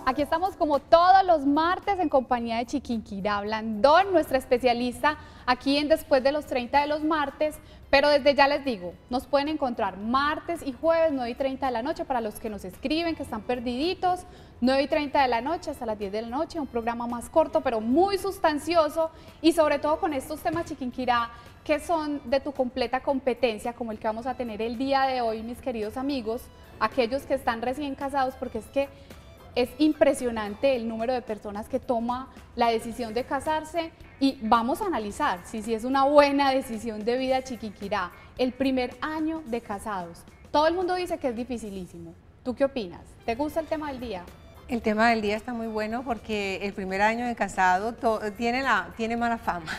Aquí estamos como todos los martes en compañía de Chiquinquirá Blandón, nuestra especialista aquí en Después de los 30 de los martes, pero desde ya les digo, nos pueden encontrar martes y jueves 9:30 de la noche para los que nos escriben, que están perdiditos, 9:30 de la noche hasta las 10 de la noche, un programa más corto pero muy sustancioso y sobre todo con estos temas, Chiquinquirá, que son de tu completa competencia, como el que vamos a tener el día de hoy, mis queridos amigos, aquellos que están recién casados, porque es que es impresionante el número de personas que toma la decisión de casarse y vamos a analizar si es una buena decisión de vida, Chiquinquirá. El primer año de casados, todo el mundo dice que es dificilísimo. ¿Tú qué opinas? ¿Te gusta el tema del día? El tema del día está muy bueno porque el primer año de casado tiene mala fama.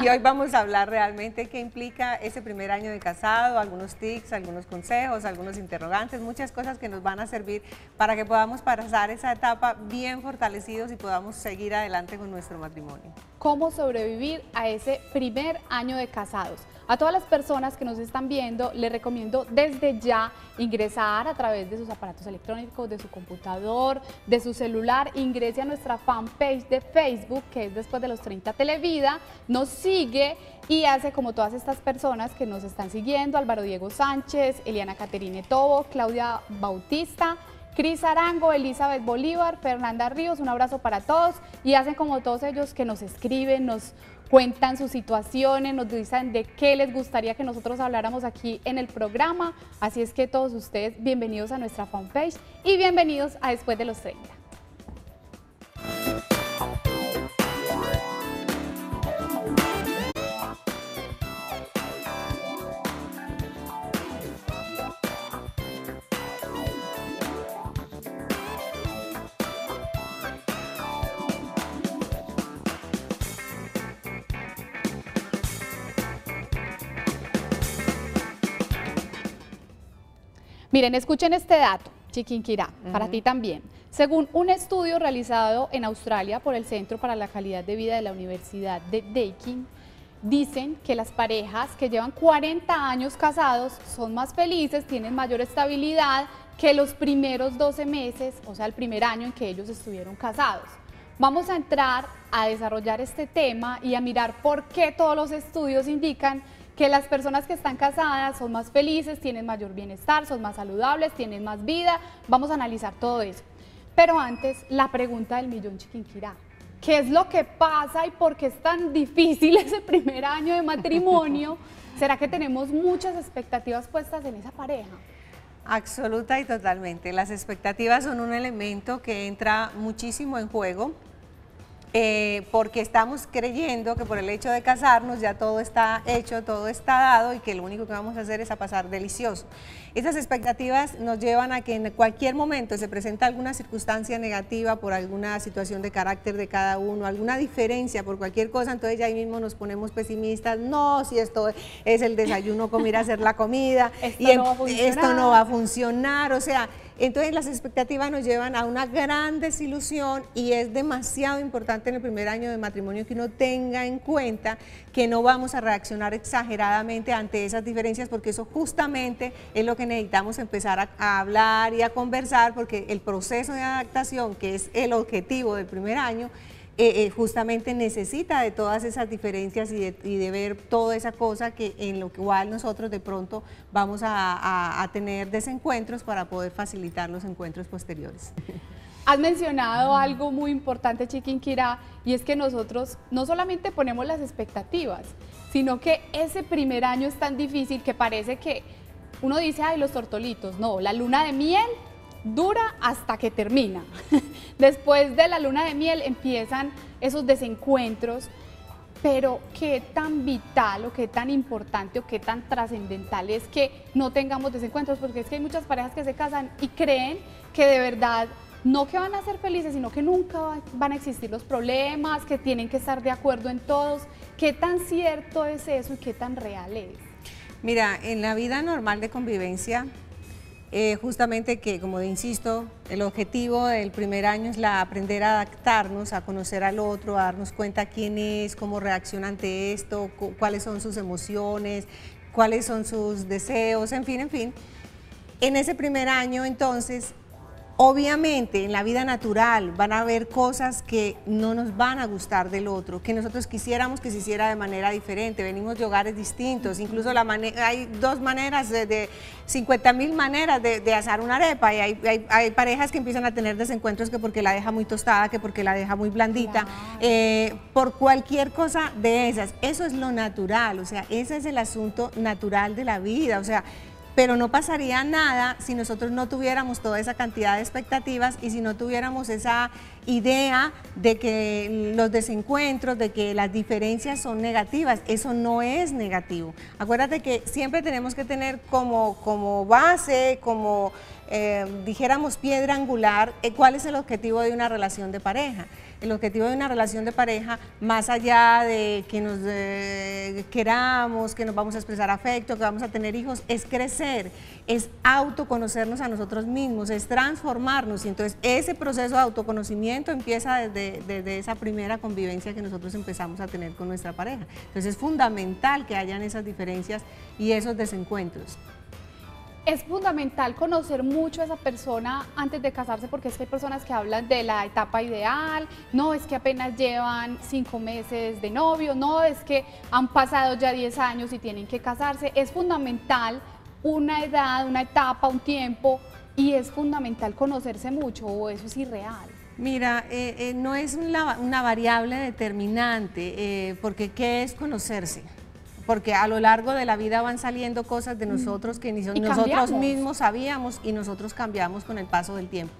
Y hoy vamos a hablar realmente qué implica ese primer año de casado, algunos tips, algunos consejos, algunos interrogantes, muchas cosas que nos van a servir para que podamos pasar esa etapa bien fortalecidos y podamos seguir adelante con nuestro matrimonio. ¿Cómo sobrevivir a ese primer año de casados? A todas las personas que nos están viendo, les recomiendo desde ya ingresar a través de sus aparatos electrónicos, de su computador, de su celular, ingrese a nuestra fanpage de Facebook, que es Después de los 30 Televida, nos sigue y hace como todas estas personas que nos están siguiendo, Álvaro Diego Sánchez, Eliana Caterine Tobo, Claudia Bautista, Cris Arango, Elizabeth Bolívar, Fernanda Ríos, un abrazo para todos y hacen como todos ellos que nos escriben, nos cuentan sus situaciones, nos dicen de qué les gustaría que nosotros habláramos aquí en el programa, así es que todos ustedes bienvenidos a nuestra fanpage y bienvenidos a Después de los 30. Miren, escuchen este dato, Chiquinquirá, para ti también. Según un estudio realizado en Australia por el Centro para la Calidad de Vida de la Universidad de Deakin, dicen que las parejas que llevan 40 años casados son más felices, tienen mayor estabilidad que los primeros 12 meses, o sea, el primer año en que ellos estuvieron casados. Vamos a entrar a desarrollar este tema y a mirar por qué todos los estudios indican que las personas que están casadas son más felices, tienen mayor bienestar, son más saludables, tienen más vida. Vamos a analizar todo eso. Pero antes, la pregunta del millón, Chiquinquirá. ¿Qué es lo que pasa y por qué es tan difícil ese primer año de matrimonio? ¿Será que tenemos muchas expectativas puestas en esa pareja? Absoluta y totalmente. Las expectativas son un elemento que entra muchísimo en juego. Porque estamos creyendo que por el hecho de casarnos ya todo está hecho, todo está dado y que lo único que vamos a hacer es a pasar delicioso. Esas expectativas nos llevan a que en cualquier momento se presenta alguna circunstancia negativa por alguna situación de carácter de cada uno, alguna diferencia por cualquier cosa, entonces ya ahí mismo nos ponemos pesimistas, no, si esto es el desayuno, ir a hacer la comida, esto no va a funcionar, o sea, entonces las expectativas nos llevan a una gran desilusión y es demasiado importante en el primer año de matrimonio que uno tenga en cuenta que no vamos a reaccionar exageradamente ante esas diferencias porque eso justamente es lo que necesitamos empezar a hablar y a conversar porque el proceso de adaptación, que es el objetivo del primer año, justamente necesita de todas esas diferencias y de ver toda esa cosa que en lo cual nosotros de pronto vamos a tener desencuentros para poder facilitar los encuentros posteriores. Has mencionado algo muy importante, Chiquinquirá, y es que nosotros no solamente ponemos las expectativas, sino que ese primer año es tan difícil que parece que uno dice, ay, los tortolitos, no, la luna de miel dura hasta que termina. Después de la luna de miel empiezan esos desencuentros, pero qué tan vital o qué tan importante o qué tan trascendental es que no tengamos desencuentros, porque es que hay muchas parejas que se casan y creen que de verdad no que van a ser felices, sino que nunca van a existir los problemas, que tienen que estar de acuerdo en todos. ¿Qué tan cierto es eso y qué tan real es? Mira, en la vida normal de convivencia, justamente que, como insisto, el objetivo del primer año es aprender a adaptarnos, a conocer al otro, a darnos cuenta quién es, cómo reacciona ante esto, cuáles son sus emociones, cuáles son sus deseos, en fin. En ese primer año, entonces, Obviamente en la vida natural van a haber cosas que no nos van a gustar del otro, que nosotros quisiéramos que se hiciera de manera diferente, venimos de hogares distintos, incluso hay dos maneras, de 50.000 maneras de asar una arepa, y hay parejas que empiezan a tener desencuentros que porque la deja muy tostada, que porque la deja muy blandita, por cualquier cosa de esas. Eso es lo natural, o sea, ese es el asunto natural de la vida, o sea, pero no pasaría nada si nosotros no tuviéramos toda esa cantidad de expectativas y si no tuviéramos esa idea de que los desencuentros, de que las diferencias son negativas. Eso no es negativo. Acuérdate que siempre tenemos que tener como base, como dijéramos piedra angular, cuál es el objetivo de una relación de pareja. El objetivo de una relación de pareja, más allá de que nos queramos, que nos vamos a expresar afecto, que vamos a tener hijos, es crecer, es autoconocernos a nosotros mismos, es transformarnos. Y entonces ese proceso de autoconocimiento empieza desde esa primera convivencia que nosotros empezamos a tener con nuestra pareja. Entonces es fundamental que hayan esas diferencias y esos desencuentros. Es fundamental conocer mucho a esa persona antes de casarse, porque es que hay personas que hablan de la etapa ideal, no, es que apenas llevan 5 meses de novio, no, es que han pasado ya 10 años y tienen que casarse. Es fundamental una edad, una etapa, un tiempo, y es fundamental conocerse mucho, o eso es irreal. Mira, no es una variable determinante, porque ¿qué es conocerse? Porque a lo largo de la vida van saliendo cosas de nosotros que nosotros mismos sabíamos y nosotros cambiamos con el paso del tiempo.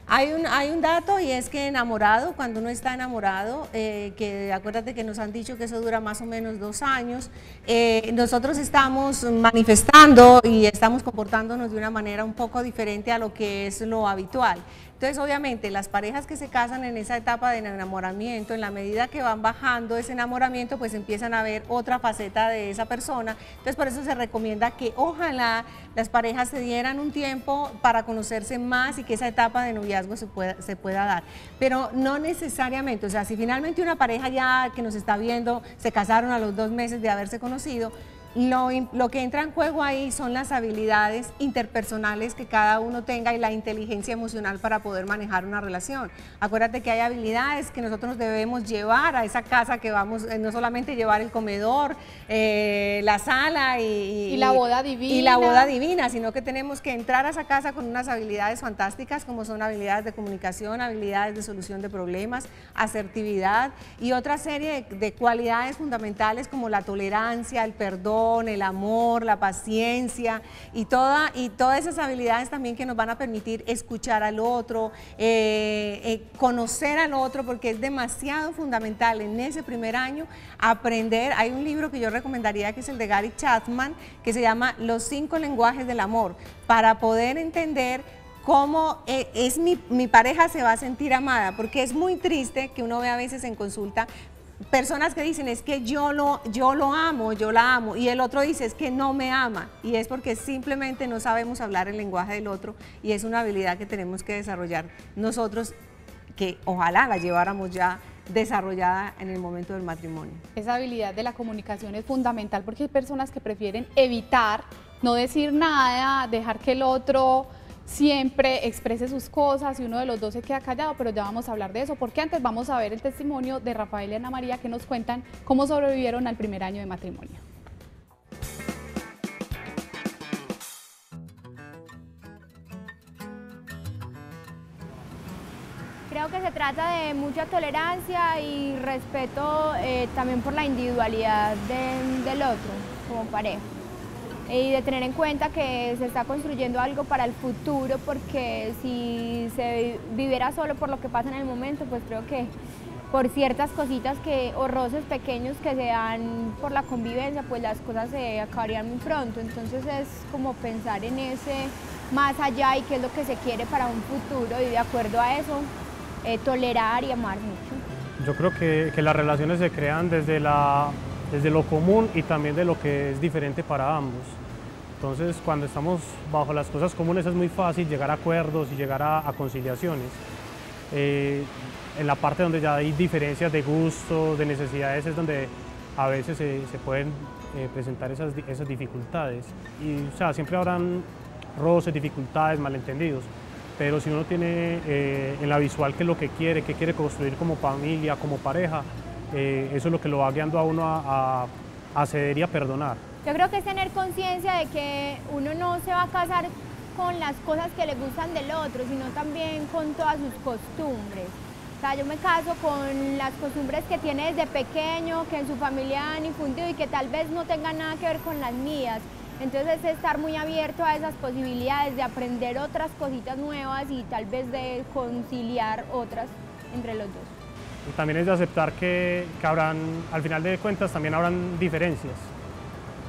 Hay un dato, y es que enamorado, cuando uno está enamorado, que acuérdate que nos han dicho que eso dura más o menos 2 años, nosotros estamos manifestando y estamos comportándonos de una manera un poco diferente a lo que es lo habitual. Entonces, obviamente, las parejas que se casan en esa etapa de enamoramiento, en la medida que van bajando ese enamoramiento, pues empiezan a ver otra faceta de esa persona. Entonces, por eso se recomienda que ojalá las parejas se dieran un tiempo para conocerse más y que esa etapa de noviazgo se pueda dar. Pero no necesariamente, o sea, si finalmente una pareja ya que nos está viendo se casaron a los 2 meses de haberse conocido, lo que entra en juego ahí son las habilidades interpersonales que cada uno tenga y la inteligencia emocional para poder manejar una relación. Acuérdate que hay habilidades que nosotros debemos llevar a esa casa que vamos, no solamente llevar el comedor, la sala y la boda divina. Y la boda divina, sino que tenemos que entrar a esa casa con unas habilidades fantásticas como son habilidades de comunicación, habilidades de solución de problemas, asertividad y otra serie de cualidades fundamentales como la tolerancia, el perdón, el amor, la paciencia y todas esas habilidades también que nos van a permitir escuchar al otro, conocer al otro, porque es demasiado fundamental en ese primer año aprender. Hay un libro que yo recomendaría que es el de Gary Chapman, que se llama Los 5 lenguajes del amor, para poder entender cómo mi pareja se va a sentir amada, porque es muy triste que uno ve a veces en consulta personas que dicen es que yo lo amo, yo la amo, y el otro dice es que no me ama, y es porque simplemente no sabemos hablar el lenguaje del otro, y es una habilidad que tenemos que desarrollar nosotros, que ojalá la lleváramos ya desarrollada en el momento del matrimonio. Esa habilidad de la comunicación es fundamental, porque hay personas que prefieren evitar, no decir nada, dejar que el otro siempre exprese sus cosas y uno de los dos se queda callado, pero ya vamos a hablar de eso, porque antes vamos a ver el testimonio de Rafael y Ana María, que nos cuentan cómo sobrevivieron al primer año de matrimonio. Creo que se trata de mucha tolerancia y respeto también por la individualidad del otro como pareja. Y de tener en cuenta que se está construyendo algo para el futuro, porque si se viviera solo por lo que pasa en el momento, pues creo que por ciertas cositas o roces pequeños que se dan por la convivencia, pues las cosas se acabarían muy pronto. Entonces es como pensar en ese más allá y qué es lo que se quiere para un futuro, y de acuerdo a eso tolerar y amar mucho. Yo creo que las relaciones se crean desde lo común y también de lo que es diferente para ambos. Entonces, cuando estamos bajo las cosas comunes es muy fácil llegar a acuerdos y llegar a conciliaciones. En la parte donde ya hay diferencias de gusto, de necesidades, es donde a veces se pueden presentar esas dificultades. Y, o sea, siempre habrán roces, dificultades, malentendidos, pero si uno tiene en la visual qué es lo que quiere construir como familia, como pareja, eso es lo que lo va guiando a uno a ceder y a perdonar. Yo creo que es tener conciencia de que uno no se va a casar con las cosas que le gustan del otro, sino también con todas sus costumbres. O sea, yo me caso con las costumbres que tiene desde pequeño, que en su familia han infundido y que tal vez no tengan nada que ver con las mías. Entonces es estar muy abierto a esas posibilidades de aprender otras cositas nuevas y tal vez de conciliar otras entre los dos. Y también es de aceptar que habrán, al final de cuentas, también habrán diferencias.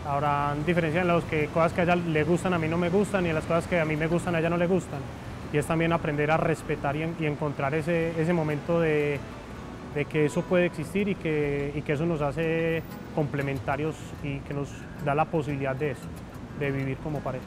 Habrán diferencias en las que cosas que a ella le gustan a mí no me gustan y en las cosas que a mí me gustan a ella no le gustan. Y es también aprender a respetar y encontrar ese momento de que eso puede existir y que eso nos hace complementarios y que nos da la posibilidad de eso, de vivir como pareja.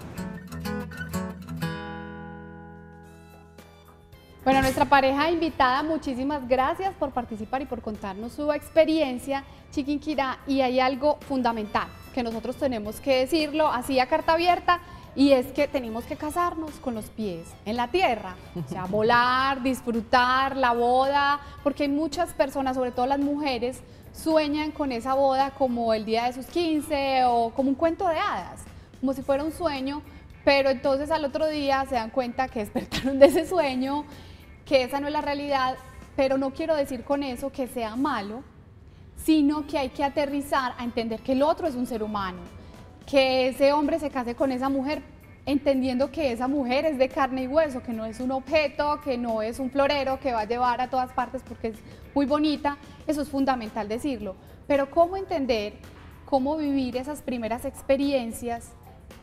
Bueno, nuestra pareja invitada, muchísimas gracias por participar y por contarnos su experiencia, Chiquinquirá, y hay algo fundamental que nosotros tenemos que decirlo así a carta abierta, y es que tenemos que casarnos con los pies en la tierra, o sea, volar, disfrutar la boda, porque hay muchas personas, sobre todo las mujeres, sueñan con esa boda como el día de sus 15 o como un cuento de hadas, como si fuera un sueño, pero entonces al otro día se dan cuenta que despertaron de ese sueño, que esa no es la realidad, pero no quiero decir con eso que sea malo, sino que hay que aterrizar a entender que el otro es un ser humano, que ese hombre se case con esa mujer entendiendo que esa mujer es de carne y hueso, que no es un objeto, que no es un florero que va a llevar a todas partes porque es muy bonita. Eso es fundamental decirlo, pero cómo entender, cómo vivir esas primeras experiencias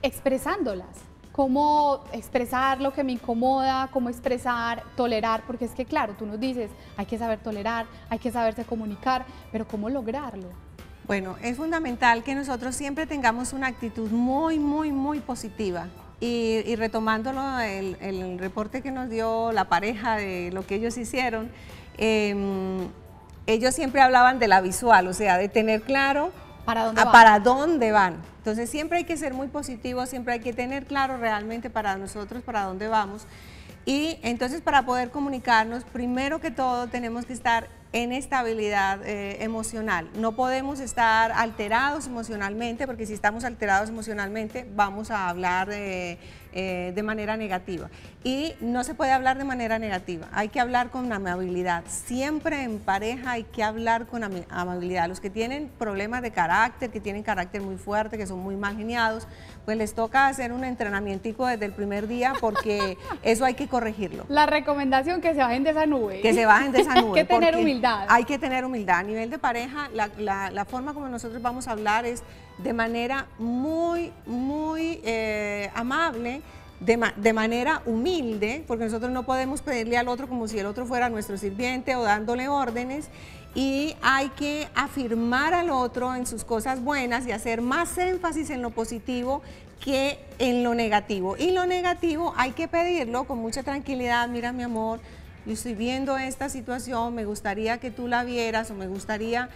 expresándolas, cómo expresar lo que me incomoda, cómo expresar, tolerar, porque es que claro, tú nos dices, hay que saber tolerar, hay que saberse comunicar, pero ¿cómo lograrlo? Bueno, es fundamental que nosotros siempre tengamos una actitud muy positiva. Y retomándolo, el reporte que nos dio la pareja de lo que ellos hicieron, ellos siempre hablaban de la visual, o sea, de tener claro para dónde van. Entonces siempre hay que ser muy positivos, siempre hay que tener claro realmente para nosotros para dónde vamos. Y entonces para poder comunicarnos, primero que todo tenemos que estar en estabilidad emocional. No podemos estar alterados emocionalmente, porque si estamos alterados emocionalmente vamos a hablar de manera negativa. Y no se puede hablar de manera negativa, hay que hablar con amabilidad. Siempre en pareja hay que hablar con amabilidad. Los que tienen problemas de carácter, que tienen carácter muy fuerte, que son muy mal geniados, pues les toca hacer un entrenamiento desde el primer día, porque eso hay que corregirlo. La recomendación, que se bajen de esa nube. Que se bajen de esa nube. Hay que tener humildad. Hay que tener humildad. A nivel de pareja, la forma como nosotros vamos a hablar es de manera muy amable, de manera humilde, porque nosotros no podemos pedirle al otro como si el otro fuera nuestro sirviente o dándole órdenes, y hay que afirmar al otro en sus cosas buenas y hacer más énfasis en lo positivo que en lo negativo. Y lo negativo hay que pedirlo con mucha tranquilidad. Mira, mi amor, yo estoy viendo esta situación, me gustaría que tú la vieras, o me gustaría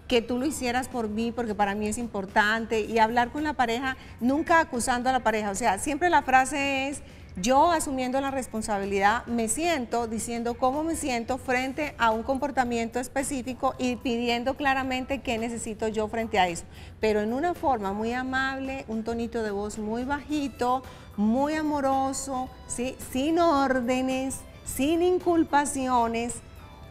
que tú lo hicieras por mí, porque para mí es importante. Y hablar con la pareja, nunca acusando a la pareja, o sea, siempre la frase es: yo asumiendo la responsabilidad, me siento diciendo cómo me siento frente a un comportamiento específico y pidiendo claramente qué necesito yo frente a eso, pero en una forma muy amable, un tonito de voz muy bajito, muy amoroso, ¿sí? Sin órdenes, sin inculpaciones,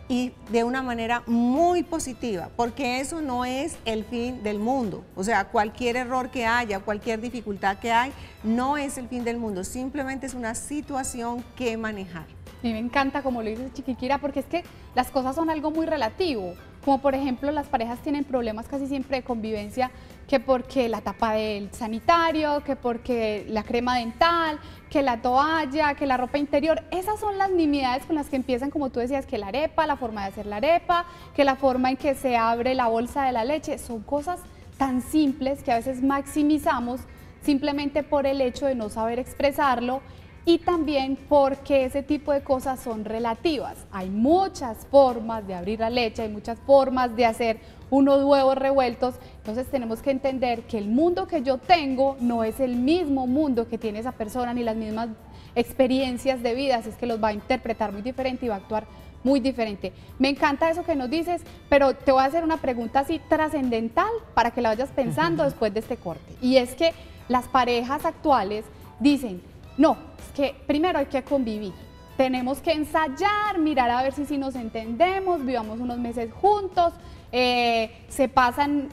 y de una manera muy positiva, porque eso no es el fin del mundo. O sea, cualquier error que haya, cualquier dificultad que hay, no es el fin del mundo, simplemente es una situación que manejar. A mí me encanta como lo dice Chiquinquirá, porque es que las cosas son algo muy relativo, como por ejemplo las parejas tienen problemas casi siempre de convivencia, que porque la tapa del sanitario, que porque la crema dental, que la toalla, que la ropa interior. Esas son las nimiedades con las que empiezan, como tú decías, que la arepa, la forma de hacer la arepa, que la forma en que se abre la bolsa de la leche. Son cosas tan simples que a veces maximizamos simplemente por el hecho de no saber expresarlo, y también porque ese tipo de cosas son relativas. Hay muchas formas de abrir la leche, hay muchas formas de hacer unos huevos revueltos, entonces tenemos que entender que el mundo que yo tengo no es el mismo mundo que tiene esa persona, ni las mismas experiencias de vida, así es que los va a interpretar muy diferente y va a actuar muy diferente. Me encanta eso que nos dices, pero te voy a hacer una pregunta así trascendental para que la vayas pensando después de este corte, y es que las parejas actuales dicen, no, es que primero hay que convivir, tenemos que ensayar, mirar a ver si nos entendemos, vivamos unos meses juntos, se pasan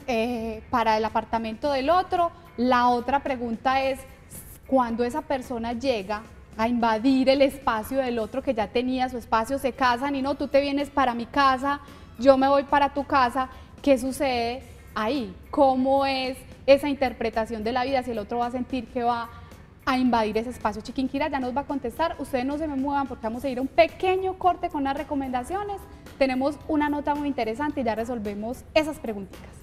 para el apartamento del otro. La otra pregunta es, cuando esa persona llega a invadir el espacio del otro que ya tenía su espacio, se casan y no, tú te vienes para mi casa, yo me voy para tu casa, ¿qué sucede ahí? ¿Cómo es esa interpretación de la vida? Si el otro va a sentir que va a invadir ese espacio. Chiquinquirá ya nos va a contestar, ustedes no se me muevan porque vamos a ir a un pequeño corte con las recomendaciones, tenemos una nota muy interesante y ya resolvemos esas preguntitas.